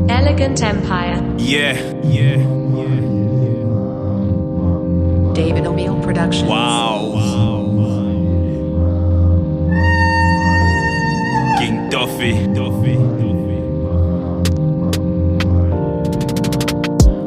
Elegant Empire. Yeah. David O'Meal Productions. Wow. King Duffy.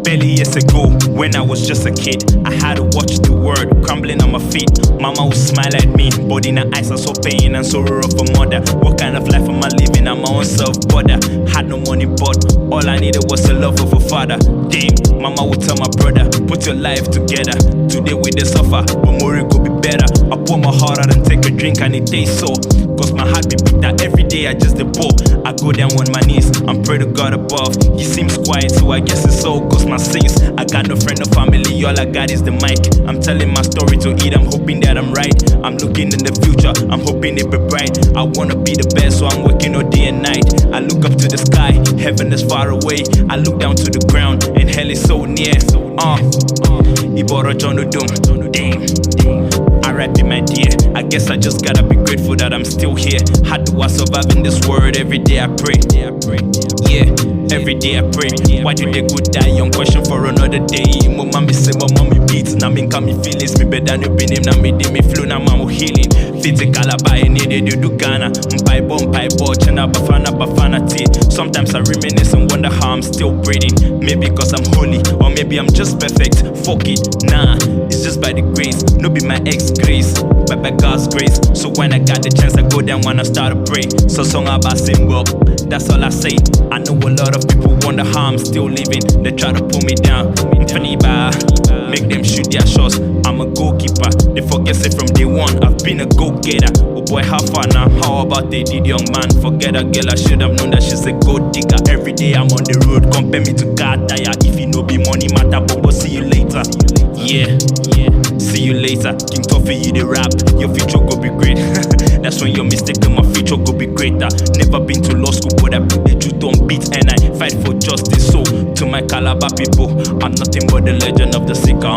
Barely years ago, when I was just a kid, I had to watch the world crumbling on my feet. Mama would smile at me, but in her eyes I saw pain and sorrow of a mother. What kind of life am I living? I'm my own self-bother. Had no money, but all I needed was the love of a father. Damn, mama would tell my brother, put your life together. Today we dey suffer, but tomorrow could be better. I pour my heart out and take a drink and it tastes so. Cause my heart be bitter every day, I just dey pour. I go down on my knees and pray to God above. He seems quiet, so I guess it's all cause my sins. I got no friend or family, all I got is the mic. I'm telling my story to it, I'm hoping that I'm right. I'm looking in the future, I'm hoping it be bright. I wanna be the best, so I'm working all day and night. I look up to the sky, heaven is far away. I look down to the ground, and hell is so near. Iboro John Odom, damn. R.I.P. my dear. I guess I just gotta be grateful that I'm still here. How do I survive in this world? Every day I pray. Yeah, every day I pray. Why do they go die? Young question for another day. My mommy say my mommy beats. Now me come me feelings. Me better no be name. Now me dey me flow. Now mama healing. Physical by any day they do Ghana. Mpai bo chana bafana tea. Sometimes I reminisce and wonder how I'm still breathing. Maybe cause I'm holy, or maybe I'm just perfect. Fuck it, nah, it's just by the grace. No be my ex-grace, but by God's grace. So when I got the chance, I go down when I start to pray. So song about sing well, that's all I say. I know a lot of people wonder how I'm still living. They try to pull me down. Make them shoot their shots. I'm a goalkeeper. They forget it from day one. I've been a go-getter. Oh boy, how far now? How about they did, young man? Forget a girl, I should have known that she's a gold digger. Every day I'm on the road. Compare me to God tire. If you know be money matter, but we'll see you later. Yeah. See you later. King Toffee, you the rap. Your future go be great. That's when you're mistaken, my future go be greater. Never been to law school, but I put the truth on beat and I fight for justice. So, to my Calabar people, I'm nothing but the legend of the seeker.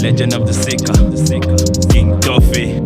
Legend of the seeker. King Toffee.